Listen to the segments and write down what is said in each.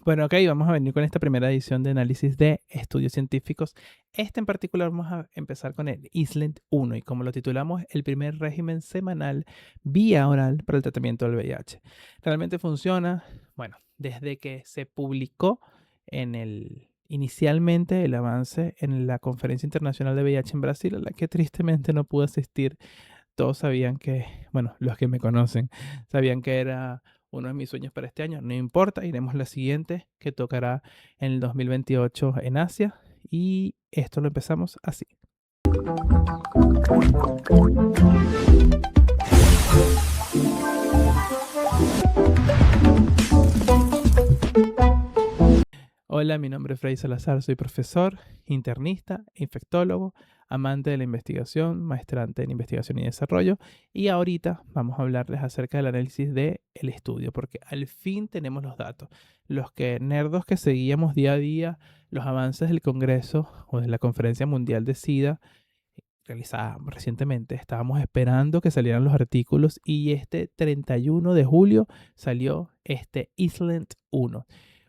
Bueno, ok, vamos a venir con esta primera edición de análisis de estudios científicos. Este en particular vamos a empezar con el ISLEND 1 y como lo titulamos, el primer régimen semanal vía oral para el tratamiento del VIH. Realmente funciona, bueno, desde que se publicó inicialmente el avance en la Conferencia Internacional de VIH en Brasil, a la que tristemente no pude asistir. Todos sabían que, bueno, los que me conocen, sabían que era uno de mis sueños para este año. No importa, iremos la siguiente, que tocará en el 2028 en Asia. Y esto lo empezamos así. Hola, mi nombre es Freddy Salazar, soy profesor, internista, infectólogo, amante de la investigación, maestrante en investigación y desarrollo, y ahorita vamos a hablarles acerca del análisis del estudio, porque al fin tenemos los datos. Los que nerdos que seguíamos día a día los avances del Congreso o de la Conferencia Mundial de SIDA realizada recientemente, estábamos esperando que salieran los artículos y este 31 de julio salió este ISLEND 1,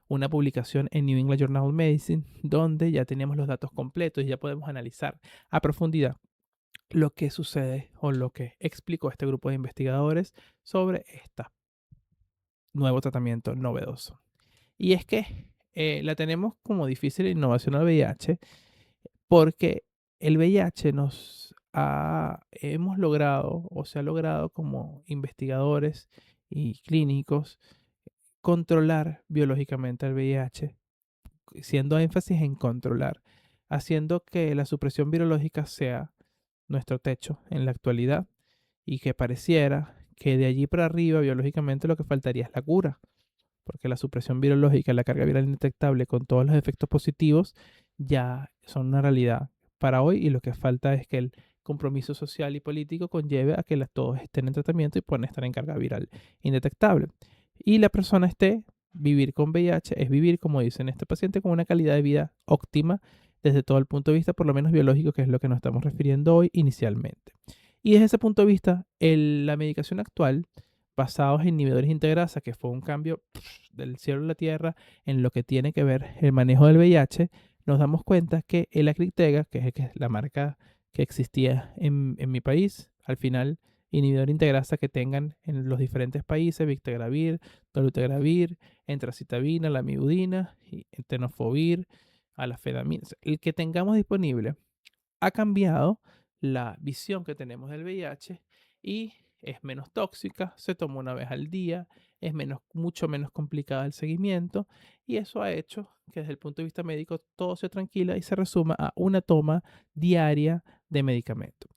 una publicación en New England Journal of Medicine donde ya teníamos los datos completos y ya podemos analizar a profundidad lo que sucede o lo que explicó este grupo de investigadores sobre este nuevo tratamiento novedoso. Y es que la tenemos como difícil innovación al VIH porque el VIH hemos logrado o se ha logrado como investigadores y clínicos controlar biológicamente el VIH, siendo énfasis en controlar, haciendo que la supresión virológica sea nuestro techo en la actualidad y que pareciera que de allí para arriba biológicamente lo que faltaría es la cura, porque la supresión virológica, la carga viral indetectable con todos los efectos positivos ya son una realidad para hoy y lo que falta es que el compromiso social y político conlleve a que todos estén en tratamiento y puedan estar en carga viral indetectable. Y la persona vivir con VIH es vivir, como dicen este paciente, con una calidad de vida óptima desde todo el punto de vista, por lo menos biológico, que es lo que nos estamos refiriendo hoy inicialmente. Y desde ese punto de vista, la medicación actual, basados en inhibidores de integrasa, que fue un cambio del cielo a la tierra en lo que tiene que ver el manejo del VIH, nos damos cuenta que el Acritega, que es la marca que existía en mi país, al final inhibidor de integrasa que tengan en los diferentes países, Victegravir, dolutegravir, entracitabina, lamivudina, tenofovir, alafenamina, el que tengamos disponible, ha cambiado la visión que tenemos del VIH y es menos tóxica, se toma una vez al día, es mucho menos complicada el seguimiento y eso ha hecho que desde el punto de vista médico todo se tranquila y se resuma a una toma diaria de medicamento.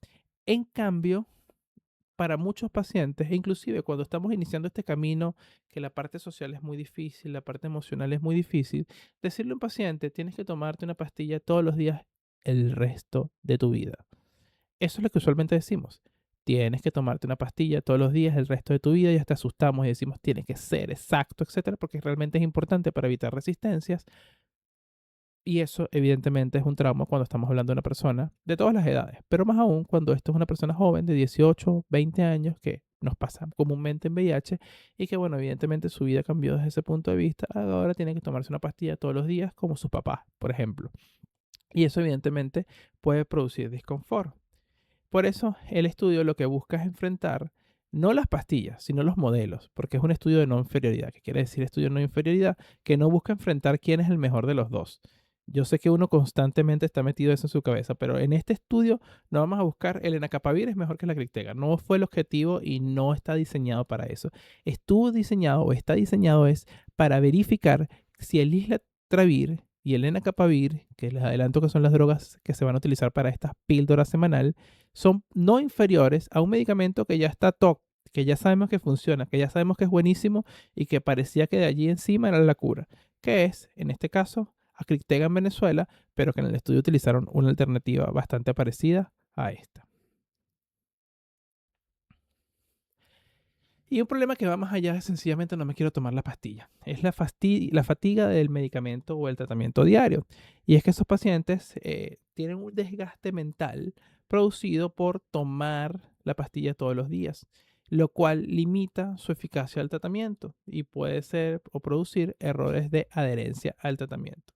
En cambio, para muchos pacientes, e inclusive cuando estamos iniciando este camino, que la parte social es muy difícil, la parte emocional es muy difícil, decirle a un paciente, tienes que tomarte una pastilla todos los días el resto de tu vida. Eso es lo que usualmente decimos. Tienes que tomarte una pastilla todos los días el resto de tu vida y hasta asustamos y decimos tiene que ser exacto, etcétera, porque realmente es importante para evitar resistencias. Y eso evidentemente es un trauma cuando estamos hablando de una persona de todas las edades, pero más aún cuando esto es una persona joven de 18, 20 años que nos pasa comúnmente en VIH y que bueno, evidentemente su vida cambió desde ese punto de vista, ahora tiene que tomarse una pastilla todos los días como sus papás, por ejemplo. Y eso evidentemente puede producir disconfort. Por eso el estudio lo que busca es enfrentar no las pastillas, sino los modelos, porque es un estudio de no inferioridad. ¿Qué quiere decir estudio de no inferioridad? Que no busca enfrentar quién es el mejor de los dos. Yo sé que uno constantemente está metido eso en su cabeza, pero en este estudio no vamos a buscar el enacapavir es mejor que la Crictega. No fue el objetivo y no está diseñado para eso. Estuvo diseñado o está diseñado es para verificar si el islatravir y el enacapavir, que les adelanto que son las drogas que se van a utilizar para esta píldora semanal, son no inferiores a un medicamento que ya está top, que ya sabemos que funciona, que ya sabemos que es buenísimo y que parecía que de allí encima era la cura, que es, en este caso, Acritega en Venezuela, pero que en el estudio utilizaron una alternativa bastante parecida a esta. Y un problema que va más allá es sencillamente no me quiero tomar la pastilla. Es la fatiga del medicamento o el tratamiento diario. Y es que esos pacientes tienen un desgaste mental producido por tomar la pastilla todos los días. lo cual limita su eficacia al tratamiento y puede ser o producir errores de adherencia al tratamiento.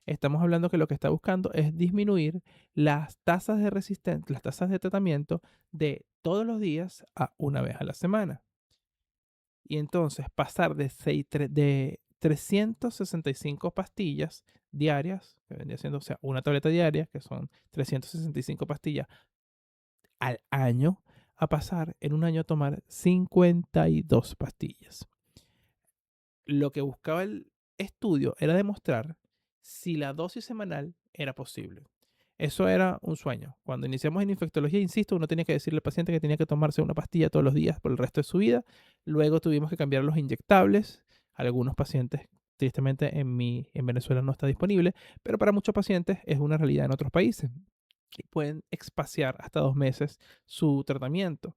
Estamos hablando que lo que está buscando es disminuir las tasas de resistencia, las tasas de tratamiento de todos los días a una vez a la semana. Y entonces pasar de 365 pastillas diarias, que vendría siendo, o sea, una tableta diaria, que son 365 pastillas al año, a pasar en un año a tomar 52 pastillas. Lo que buscaba el estudio era demostrar si la dosis semanal era posible. Eso era un sueño. Cuando iniciamos en infectología, insisto, uno tenía que decirle al paciente que tenía que tomarse una pastilla todos los días por el resto de su vida. Luego tuvimos que cambiar los inyectables. Algunos pacientes, tristemente, en Venezuela no está disponible, pero para muchos pacientes es una realidad en otros países. Y pueden espaciar hasta 2 meses su tratamiento.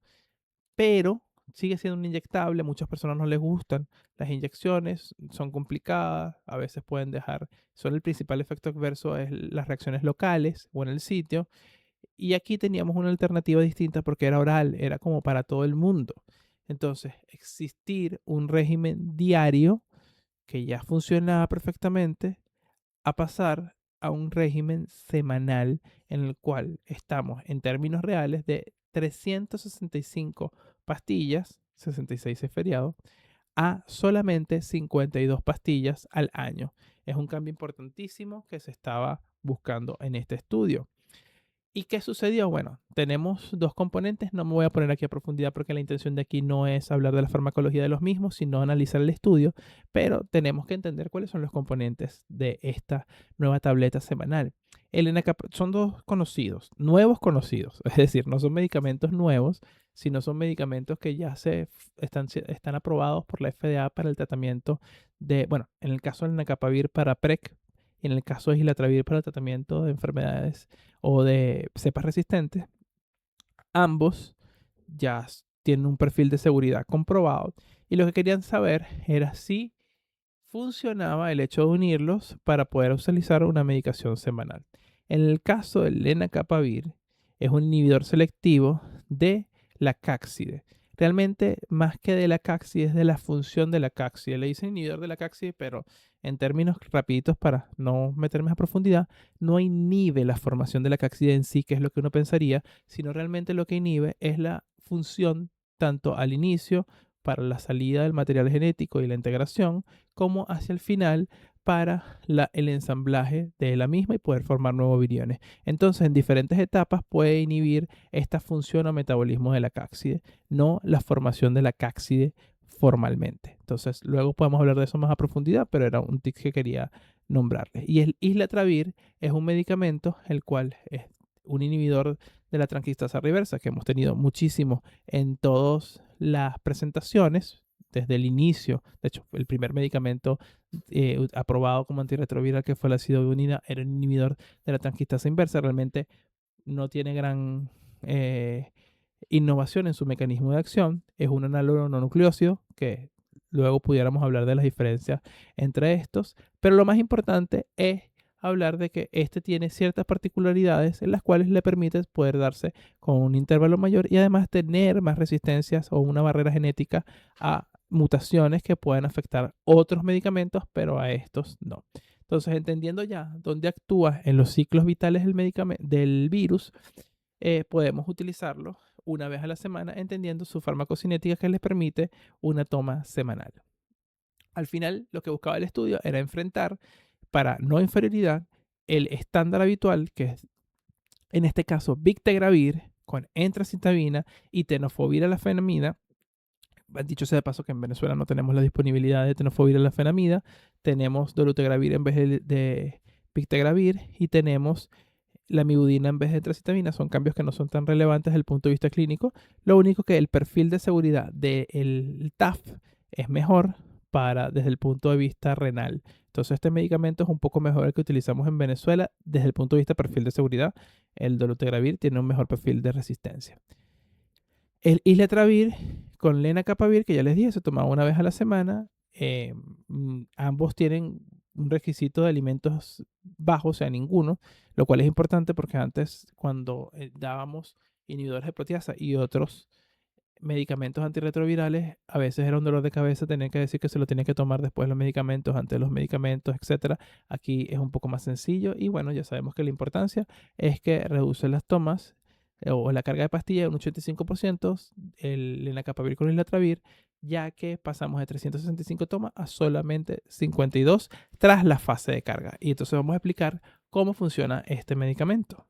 Pero sigue siendo un inyectable, a muchas personas no les gustan las inyecciones, son complicadas, a veces pueden dejar, son el principal efecto adverso es las reacciones locales o en el sitio, y aquí teníamos una alternativa distinta porque era oral, era como para todo el mundo. Entonces, existir un régimen diario que ya funcionaba perfectamente a pasar a un régimen semanal en el cual estamos en términos reales de 365 pastillas, 66 es feriado, a solamente 52 pastillas al año. Es un cambio importantísimo que se estaba buscando en este estudio. ¿Y qué sucedió? Bueno, tenemos dos componentes, no me voy a poner aquí a profundidad porque la intención de aquí no es hablar de la farmacología de los mismos, sino analizar el estudio, pero tenemos que entender cuáles son los componentes de esta nueva tableta semanal. El son dos conocidos, nuevos conocidos, es decir, no son medicamentos nuevos, sino son medicamentos que ya están aprobados por la FDA para el tratamiento de, bueno, en el caso del Lenacapavir para PrEP y en el caso de Islatravir para el tratamiento de enfermedades o de cepas resistentes, ambos ya tienen un perfil de seguridad comprobado y lo que querían saber era si funcionaba el hecho de unirlos para poder utilizar una medicación semanal. En el caso del lenacapavir, es un inhibidor selectivo de la cáxide. Realmente, más que de la cáxide, es de la función de la cáxide. Le dicen inhibidor de la cáxide, pero en términos rapiditos para no meterme a profundidad, no inhibe la formación de la cáxide en sí, que es lo que uno pensaría, sino realmente lo que inhibe es la función tanto al inicio para la salida del material genético y la integración, como hacia el final para el ensamblaje de la misma y poder formar nuevos viriones. Entonces, en diferentes etapas puede inhibir esta función o metabolismo de la cáxide, no la formación de la cáxide formalmente. Entonces, luego podemos hablar de eso más a profundidad, pero era un tip que quería nombrarles. Y el islatravir es un medicamento el cual es un inhibidor de la transcriptasa reversa que hemos tenido muchísimo en todas las presentaciones desde el inicio. De hecho, el primer medicamento aprobado como antirretroviral que fue la acidobunina era un inhibidor de la transcriptasa inversa. Realmente no tiene gran innovación en su mecanismo de acción. Es un análogo no nucleósido que luego pudiéramos hablar de las diferencias entre estos. Pero lo más importante es hablar de que este tiene ciertas particularidades en las cuales le permite poder darse con un intervalo mayor y además tener más resistencias o una barrera genética a mutaciones que pueden afectar otros medicamentos, pero a estos no. Entonces, entendiendo ya dónde actúa en los ciclos vitales del virus, podemos utilizarlo una vez a la semana, entendiendo su farmacocinética que les permite una toma semanal. Al final, lo que buscaba el estudio era enfrentar, para no inferioridad, el estándar habitual, que es en este caso Bictegravir con entracitabina y tenofovir alafenamida. Dicho sea de paso que en Venezuela no tenemos la disponibilidad de tenofovir alafenamida, tenemos dolutegravir en vez de Bictegravir y tenemos la mibudina en vez de entracitabina. Son cambios que no son tan relevantes desde el punto de vista clínico. Lo único que el perfil de seguridad del TAF es mejor desde el punto de vista renal. Entonces este medicamento es un poco mejor el que utilizamos en Venezuela desde el punto de vista perfil de seguridad. El dolutegravir tiene un mejor perfil de resistencia. El islatravir con lenacapavir, que ya les dije, se tomaba una vez a la semana. Ambos tienen un requisito de alimentos bajo, o sea, ninguno, lo cual es importante porque antes cuando dábamos inhibidores de proteasa y otros medicamentos antirretrovirales, a veces era un dolor de cabeza, tenían que decir que se lo tenía que tomar después de los medicamentos, antes de los medicamentos, etcétera. Aquí es un poco más sencillo y bueno, ya sabemos que la importancia es que reduce las tomas o la carga de pastilla en un 85%, el lenacapavir con islatravir, ya que pasamos de 365 tomas a solamente 52 tras la fase de carga. Y entonces vamos a explicar cómo funciona este medicamento.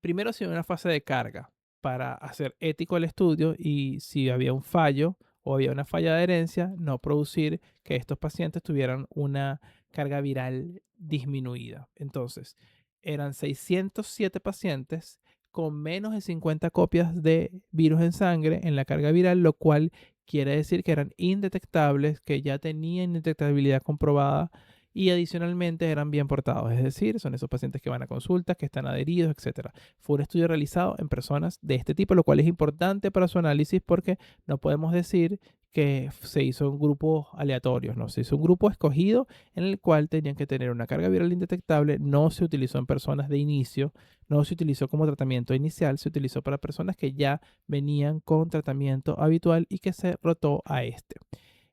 Primero, si hay una fase de carga para hacer ético el estudio y si había un fallo o había una falla de adherencia, no producir que estos pacientes tuvieran una carga viral disminuida. Entonces, eran 607 pacientes con menos de 50 copias de virus en sangre en la carga viral, lo cual quiere decir que eran indetectables, que ya tenían indetectabilidad comprobada y adicionalmente eran bien portados, es decir, son esos pacientes que van a consultas, que están adheridos, etcétera. Fue un estudio realizado en personas de este tipo, lo cual es importante para su análisis porque no podemos decir que se hizo un grupo aleatorio, no, se hizo un grupo escogido en el cual tenían que tener una carga viral indetectable, no se utilizó en personas de inicio, no se utilizó como tratamiento inicial, se utilizó para personas que ya venían con tratamiento habitual y que se rotó a este.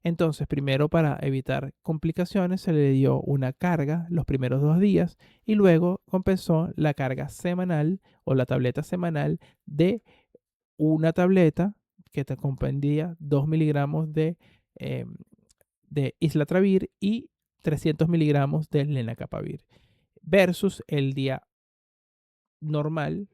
Entonces, primero para evitar complicaciones se le dio una carga los primeros 2 días y luego compensó la carga semanal o la tableta semanal de una tableta que te comprendía 2 miligramos eh, de islatravir y 300 miligramos de lenacapavir versus el día normal,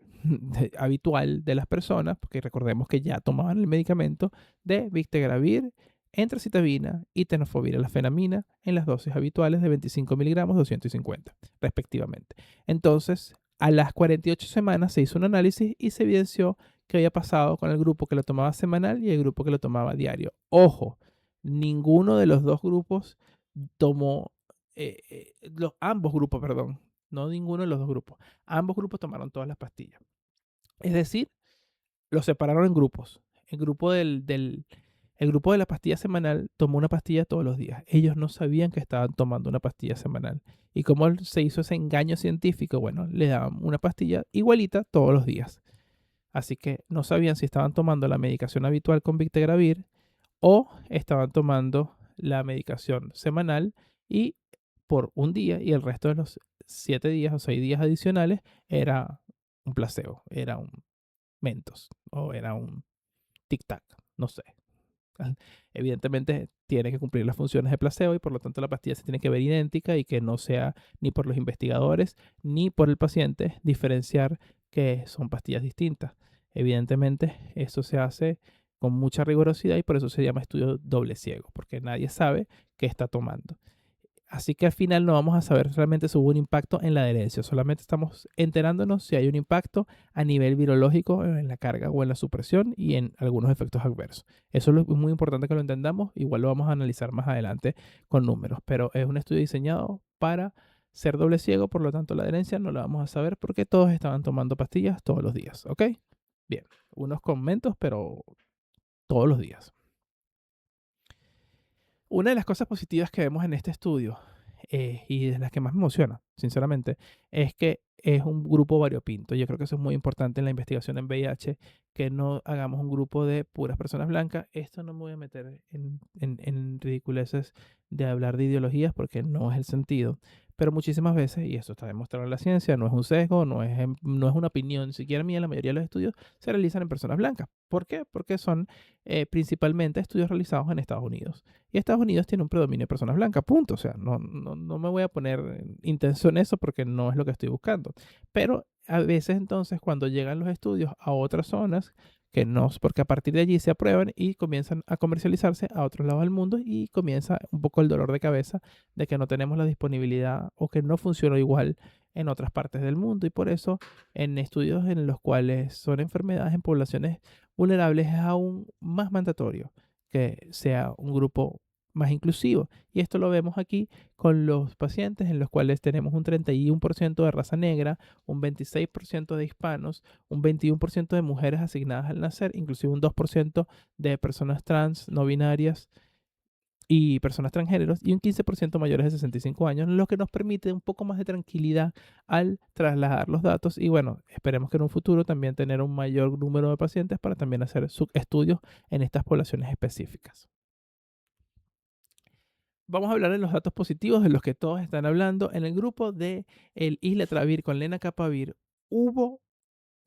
habitual de las personas, porque recordemos que ya tomaban el medicamento de Victegravir, entracitabina y tenofovir, la fenamina, en las dosis habituales de 25 miligramos, 250, respectivamente. Entonces, a las 48 semanas se hizo un análisis y se evidenció qué había pasado con el grupo que lo tomaba semanal y el grupo que lo tomaba diario. Ojo, ninguno de los dos grupos tomó, ambos grupos, perdón, no ninguno de los dos grupos. Ambos grupos tomaron todas las pastillas. Es decir, los separaron en grupos. El grupo de la pastilla semanal tomó una pastilla todos los días. Ellos no sabían que estaban tomando una pastilla semanal. ¿Y cómo se hizo ese engaño científico? Bueno, le daban una pastilla igualita todos los días. Así que no sabían si estaban tomando la medicación habitual con Victegravir o estaban tomando la medicación semanal y por un día y el resto de los 7 días o 6 días adicionales era un placebo, era un Mentos o era un tic-tac, no sé. Evidentemente tiene que cumplir las funciones de placebo y por lo tanto la pastilla se tiene que ver idéntica y que no sea ni por los investigadores ni por el paciente diferenciar que son pastillas distintas. Evidentemente eso se hace con mucha rigurosidad y por eso se llama estudio doble ciego, porque nadie sabe qué está tomando. Así que al final no vamos a saber realmente si hubo un impacto en la adherencia, solamente estamos enterándonos si hay un impacto a nivel virológico en la carga o en la supresión y en algunos efectos adversos. Eso es muy importante que lo entendamos, igual lo vamos a analizar más adelante con números, pero es un estudio diseñado para ser doble ciego, por lo tanto la adherencia no la vamos a saber porque todos estaban tomando pastillas todos los días, ¿ok? Bien, unos con mentos, pero todos los días. Una de las cosas positivas que vemos en este estudio, y de las que más me emociona, sinceramente, es que es un grupo variopinto. Yo creo que eso es muy importante en la investigación en VIH, que no hagamos un grupo de puras personas blancas. Esto no me voy a meter en ridiculeces de hablar de ideologías porque no es el sentido. Pero muchísimas veces, y esto está demostrado en la ciencia, no es un sesgo, no es una opinión, ni siquiera mía, la mayoría de los estudios se realizan en personas blancas. ¿Por qué? Porque son principalmente estudios realizados en Estados Unidos. Y Estados Unidos tiene un predominio de personas blancas, punto. O sea, no me voy a poner intenso en eso porque no es lo que estoy buscando. Pero a veces entonces cuando llegan los estudios a otras zonas, que no, porque a partir de allí se aprueban y comienzan a comercializarse a otros lados del mundo y comienza un poco el dolor de cabeza de que no tenemos la disponibilidad o que no funciona igual en otras partes del mundo. Y por eso en estudios en los cuales son enfermedades en poblaciones vulnerables es aún más mandatorio que sea un grupo más inclusivo. Y esto lo vemos aquí con los pacientes en los cuales tenemos un 31% de raza negra, un 26% de hispanos, un 21% de mujeres asignadas al nacer, inclusive un 2% de personas trans, no binarias y personas transgéneros y un 15% mayores de 65 años, lo que nos permite un poco más de tranquilidad al trasladar los datos y bueno, esperemos que en un futuro también tener un mayor número de pacientes para también hacer estudios en estas poblaciones específicas. Vamos a hablar de los datos positivos de los que todos están hablando. En el grupo de el islatravir con lenacapavir hubo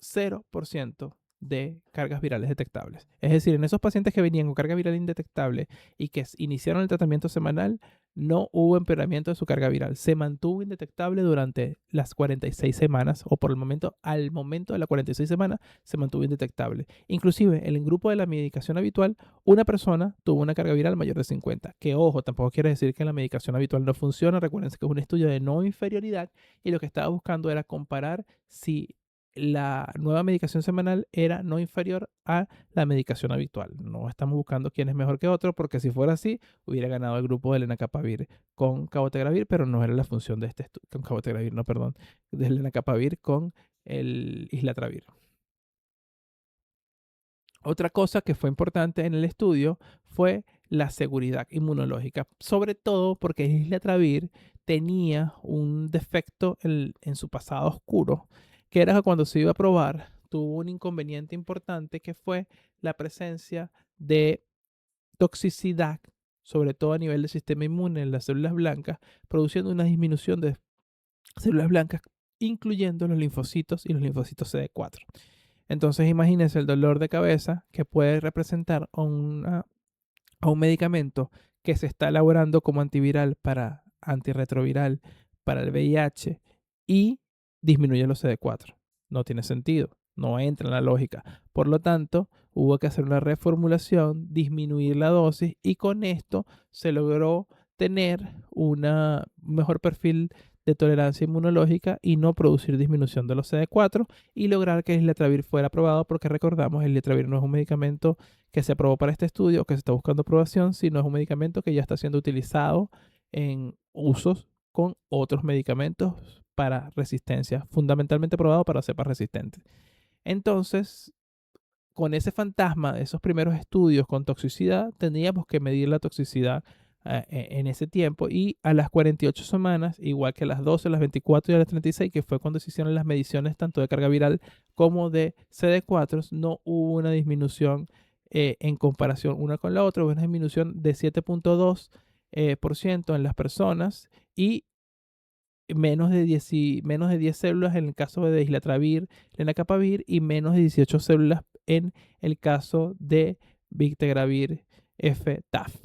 0% de cargas virales detectables. Es decir, en esos pacientes que venían con carga viral indetectable y que iniciaron el tratamiento semanal, no hubo empeoramiento de su carga viral. Se mantuvo indetectable durante las 46 semanas, o por el momento, al momento de las 46 semanas, se mantuvo indetectable. Inclusive, en el grupo de la medicación habitual, una persona tuvo una carga viral mayor de 50. Que ojo, tampoco quiere decir que la medicación habitual no funciona. Recuerden que es un estudio de no inferioridad y lo que estaba buscando era comparar si la nueva medicación semanal era no inferior a la medicación habitual. No estamos buscando quién es mejor que otro, porque si fuera así, hubiera ganado el grupo de lenacapavir con cabotegravir, pero no era la función de este estudio, con cabotegravir, no, perdón, de lenacapavir con el islatravir. Otra cosa que fue importante en el estudio fue la seguridad inmunológica, sobre todo porque el islatravir tenía un defecto en su pasado oscuro, que era que cuando se iba a probar tuvo un inconveniente importante que fue la presencia de toxicidad, sobre todo a nivel del sistema inmune en las células blancas, produciendo una disminución de células blancas, incluyendo los linfocitos y los linfocitos CD4. Entonces imagínense el dolor de cabeza que puede representar a un medicamento que se está elaborando como antiviral para antirretroviral para el VIH y disminuye los CD4. No tiene sentido, no entra en la lógica. Por lo tanto, hubo que hacer una reformulación, disminuir la dosis y con esto se logró tener un mejor perfil de tolerancia inmunológica y no producir disminución de los CD4 y lograr que el islatravir fuera aprobado, porque recordamos, el islatravir no es un medicamento que se aprobó para este estudio o que se está buscando aprobación, sino es un medicamento que ya está siendo utilizado en usos con otros medicamentos para resistencia, fundamentalmente aprobado para cepas resistentes. Entonces, con ese fantasma de esos primeros estudios con toxicidad, tendríamos que medir la toxicidad en ese tiempo y a las 48 semanas, igual que a las 12, las 24 y a las 36, que fue cuando se hicieron las mediciones tanto de carga viral como de CD4, no hubo una disminución en comparación una con la otra, hubo una disminución de 7.2% en las personas y menos de 10 células en el caso de islatravir, lenacapavir y menos de 18 células en el caso de Bictegravir F-TAF.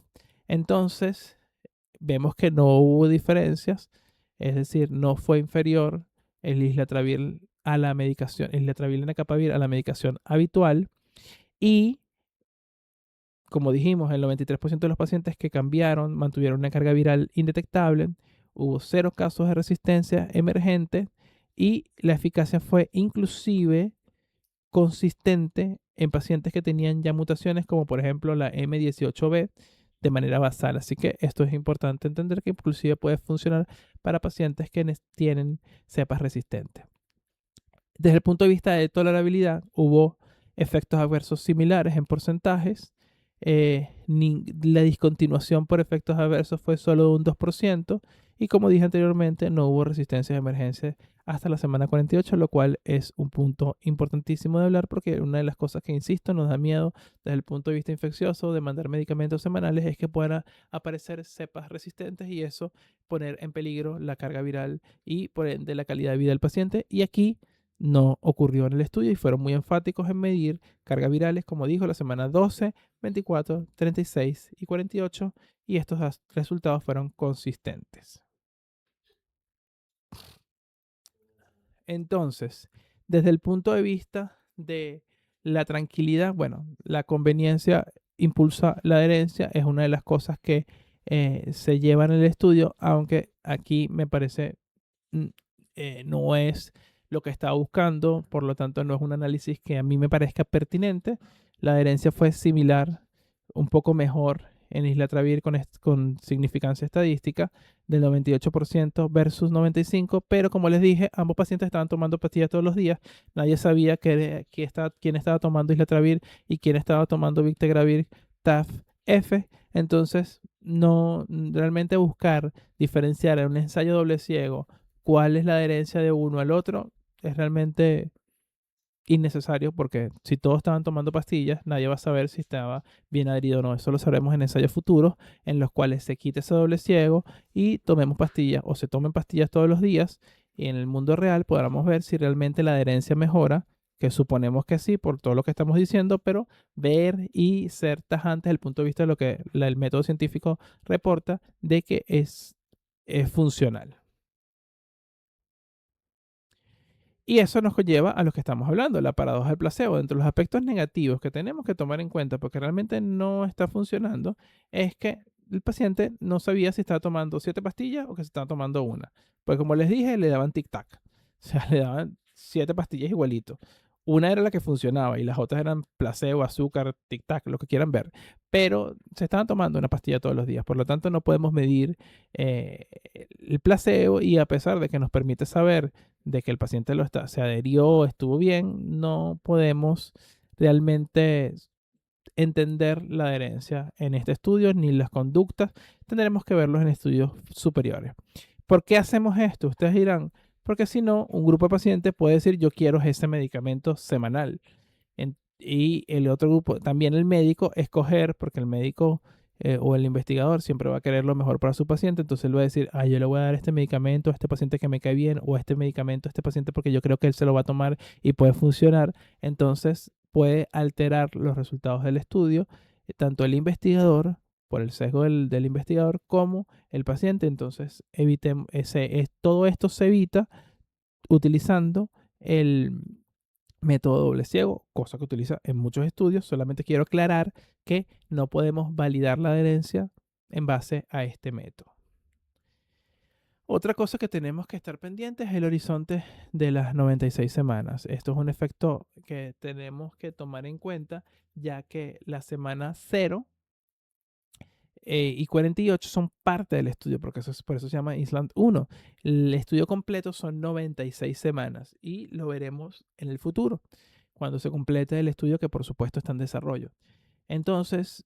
Entonces, vemos que no hubo diferencias, es decir, no fue inferior el islatravir a la medicación, el islatravir lenacapavir a la medicación habitual y como dijimos, el 93% de los pacientes que cambiaron mantuvieron una carga viral indetectable, hubo 0 casos de resistencia emergente y la eficacia fue inclusive consistente en pacientes que tenían ya mutaciones como por ejemplo la M18B de manera basal. Así que esto es importante entender que inclusive puede funcionar para pacientes que tienen cepas resistentes. Desde el punto de vista de tolerabilidad, hubo efectos adversos similares en porcentajes. La discontinuación por efectos adversos fue solo de un 2% y como dije anteriormente no hubo resistencia de emergencia hasta la semana 48, lo cual es un punto importantísimo de hablar porque una de las cosas que, insisto, nos da miedo desde el punto de vista infeccioso de mandar medicamentos semanales es que puedan aparecer cepas resistentes y eso poner en peligro la carga viral y por ende la calidad de vida del paciente. Y aquí no ocurrió en el estudio y fueron muy enfáticos en medir cargas virales, como dijo, la semana 12, 24, 36 y 48, y estos resultados fueron consistentes. Entonces, desde el punto de vista de la tranquilidad, bueno, la conveniencia impulsa la adherencia, es una de las cosas que se llevan en el estudio, aunque aquí me parece no es lo que estaba buscando, por lo tanto no es un análisis que a mí me parezca pertinente. La adherencia fue similar, un poco mejor en islatravir con significancia estadística del 98% versus 95%, pero como les dije, ambos pacientes estaban tomando pastillas todos los días, nadie sabía quién estaba tomando islatravir y quién estaba tomando Bictegravir TAF F, entonces no realmente buscar diferenciar en un ensayo doble ciego cuál es la adherencia de uno al otro es realmente innecesario porque si todos estaban tomando pastillas, nadie va a saber si estaba bien adherido o no. Eso lo sabremos en ensayos futuros en los cuales se quite ese doble ciego y tomemos pastillas o se tomen pastillas todos los días y en el mundo real podamos ver si realmente la adherencia mejora, que suponemos que sí por todo lo que estamos diciendo, pero ver y ser tajantes desde el punto de vista de lo que el método científico reporta de que es funcional. Y eso nos conlleva a lo que estamos hablando, la paradoja del placebo. Dentro de los aspectos negativos que tenemos que tomar en cuenta porque realmente no está funcionando, es que el paciente no sabía si estaba tomando 7 pastillas o que se estaba tomando una. Pues como les dije, le daban tic-tac. O sea, le daban 7 pastillas igualito. Una era la que funcionaba y las otras eran placebo, azúcar, tic-tac, lo que quieran ver. Pero se estaban tomando una pastilla todos los días. Por lo tanto, no podemos medir eh, el placebo y a pesar de que nos permite saber de que el paciente se adherió, estuvo bien, no podemos realmente entender la adherencia en este estudio ni las conductas. Tendremos que verlos en estudios superiores. ¿Por qué hacemos esto? Ustedes dirán, porque si no, un grupo de pacientes puede decir yo quiero ese medicamento semanal y el otro grupo, también el médico, escoger, porque el médico o el investigador siempre va a querer lo mejor para su paciente, entonces él va a decir, ah, yo le voy a dar este medicamento a este paciente que me cae bien, o este medicamento a este paciente porque yo creo que él se lo va a tomar y puede funcionar, entonces puede alterar los resultados del estudio, tanto el investigador, por el sesgo del investigador, como el paciente, entonces todo esto se evita utilizando el método doble ciego, cosa que utiliza en muchos estudios. Solamente quiero aclarar que no podemos validar la adherencia en base a este método. Otra cosa que tenemos que estar pendientes es el horizonte de las 96 semanas. Esto es un efecto que tenemos que tomar en cuenta, ya que la semana 0 y 48 son parte del estudio, porque por eso se llama Island 1. El estudio completo son 96 semanas y lo veremos en el futuro, cuando se complete el estudio que por supuesto está en desarrollo. Entonces,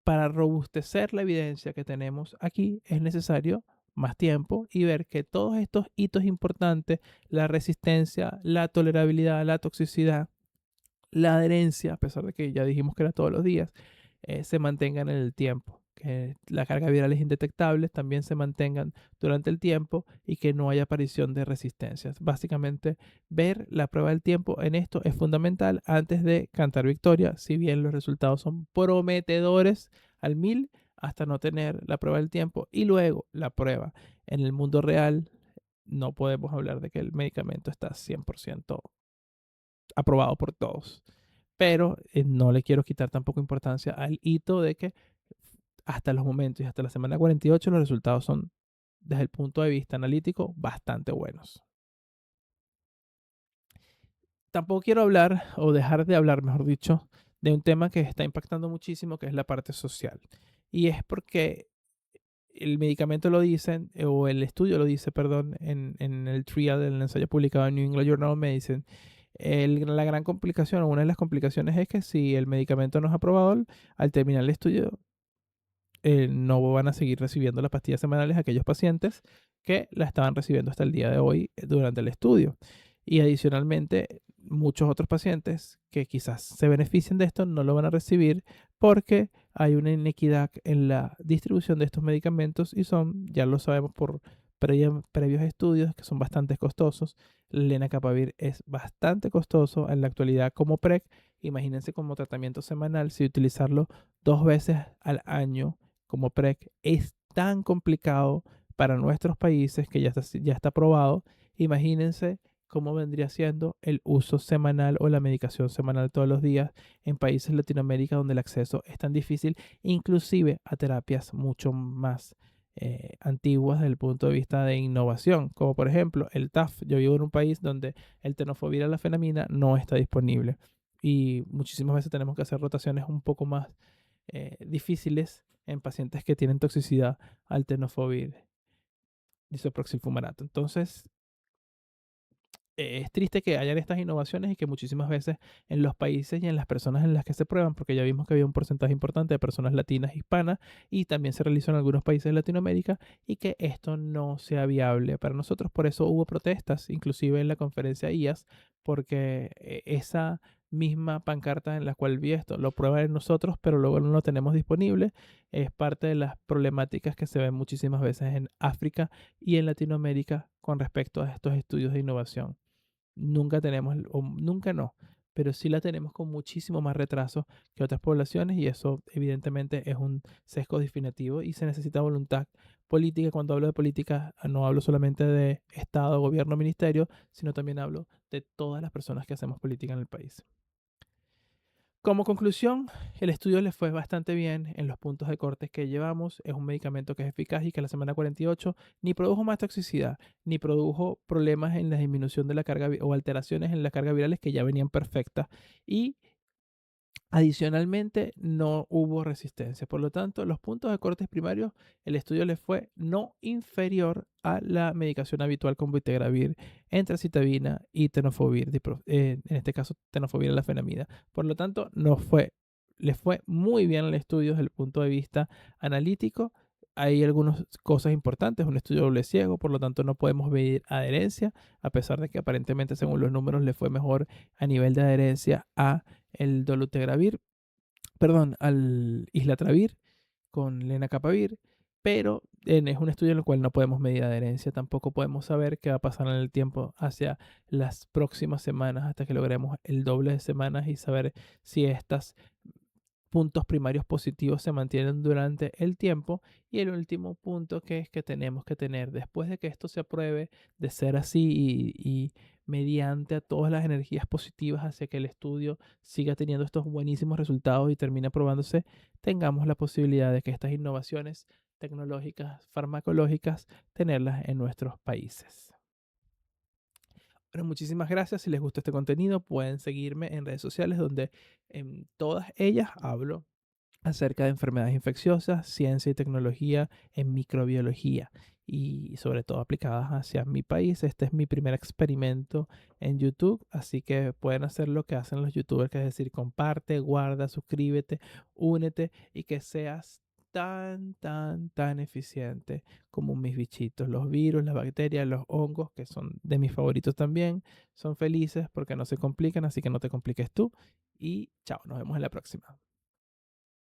para robustecer la evidencia que tenemos aquí, es necesario más tiempo y ver que todos estos hitos importantes, la resistencia, la tolerabilidad, la toxicidad, la adherencia, a pesar de que ya dijimos que era todos los días, se mantengan en el tiempo. Que las cargas virales indetectables también se mantengan durante el tiempo y que no haya aparición de resistencias. Básicamente, ver la prueba del tiempo en esto es fundamental antes de cantar victoria, si bien los resultados son prometedores al 1000 hasta no tener la prueba del tiempo y luego la prueba en el mundo real. No podemos hablar de que el medicamento está 100% aprobado por todos. Pero no le quiero quitar tampoco importancia al hito de que hasta los momentos y hasta la semana 48 los resultados son, desde el punto de vista analítico, bastante buenos. Tampoco quiero hablar, o dejar de hablar, mejor dicho, de un tema que está impactando muchísimo, que es la parte social. Y es porque el medicamento lo dice, o el estudio lo dice, perdón, en el trial del ensayo publicado en New England Journal of Medicine. La gran complicación, o una de las complicaciones es que si el medicamento no es aprobado, al terminar el estudio, no van a seguir recibiendo las pastillas semanales a aquellos pacientes que la estaban recibiendo hasta el día de hoy durante el estudio. Y adicionalmente, muchos otros pacientes que quizás se beneficien de esto no lo van a recibir porque hay una inequidad en la distribución de estos medicamentos y son, ya lo sabemos por previos estudios, que son bastante costosos. El lenacapavir es bastante costoso en la actualidad como PrEP. Imagínense como tratamiento semanal si utilizarlo 2 veces al año como PrEP es tan complicado para nuestros países que ya está aprobado. Imagínense cómo vendría siendo el uso semanal o la medicación semanal todos los días en países de Latinoamérica donde el acceso es tan difícil, inclusive a terapias mucho más antiguas desde el punto de vista de innovación, como por ejemplo el TAF. Yo vivo en un país donde el tenofovir a la fenamina no está disponible y muchísimas veces tenemos que hacer rotaciones un poco más difíciles en pacientes que tienen toxicidad al tenofovir disoproxil fumarato. Entonces, es triste que hayan estas innovaciones y que muchísimas veces en los países y en las personas en las que se prueban, porque ya vimos que había un porcentaje importante de personas latinas, hispanas, y también se realizó en algunos países de Latinoamérica, y que esto no sea viable para nosotros. Por eso hubo protestas, inclusive en la conferencia IAS, porque esa misma pancarta en la cual vi esto, lo prueban en nosotros, pero luego no lo tenemos disponible, es parte de las problemáticas que se ven muchísimas veces en África y en Latinoamérica con respecto a estos estudios de innovación. Nunca tenemos, o nunca no, pero sí la tenemos con muchísimo más retraso que otras poblaciones, y eso evidentemente es un sesgo definitivo y se necesita voluntad política. Cuando hablo de política, no hablo solamente de Estado, gobierno, ministerio, sino también hablo de todas las personas que hacemos política en el país. Como conclusión, el estudio le fue bastante bien en los puntos de cortes que llevamos. Es un medicamento que es eficaz y que a la semana 48 ni produjo más toxicidad, ni produjo problemas en la disminución de la carga o alteraciones en las cargas virales que ya venían perfectas. Y adicionalmente, no hubo resistencia. Por lo tanto, los puntos de cortes primarios, el estudio le fue no inferior a la medicación habitual con vitegravir, entracitabina y tenofovir, en este caso tenofovir la fenamida. Por lo tanto, le fue muy bien al estudio desde el punto de vista analítico. Hay algunas cosas importantes, un estudio doble ciego, por lo tanto no podemos medir adherencia, a pesar de que aparentemente según los números le fue mejor a nivel de adherencia a el dolutegravir, perdón, al islatravir con lenacapavir, pero es un estudio en el cual no podemos medir adherencia, tampoco podemos saber qué va a pasar en el tiempo hacia las próximas semanas hasta que logremos el doble de semanas y saber si estas puntos primarios positivos se mantienen durante el tiempo. Y el último punto que es que tenemos que tener, después de que esto se apruebe, de ser así y mediante a todas las energías positivas hacia que el estudio siga teniendo estos buenísimos resultados y termine aprobándose, tengamos la posibilidad de que estas innovaciones tecnológicas, farmacológicas, tenerlas en nuestros países. Bueno, muchísimas gracias. Si les gusta este contenido, pueden seguirme en redes sociales donde en todas ellas hablo acerca de enfermedades infecciosas, ciencia y tecnología en microbiología y sobre todo aplicadas hacia mi país. Este es mi primer experimento en YouTube, así que pueden hacer lo que hacen los youtubers, que es decir, comparte, guarda, suscríbete, únete y que seas tan eficiente como mis bichitos, los virus, las bacterias, los hongos, que son de mis favoritos también, son felices porque no se complican, así que no te compliques tú y chao, nos vemos en la próxima.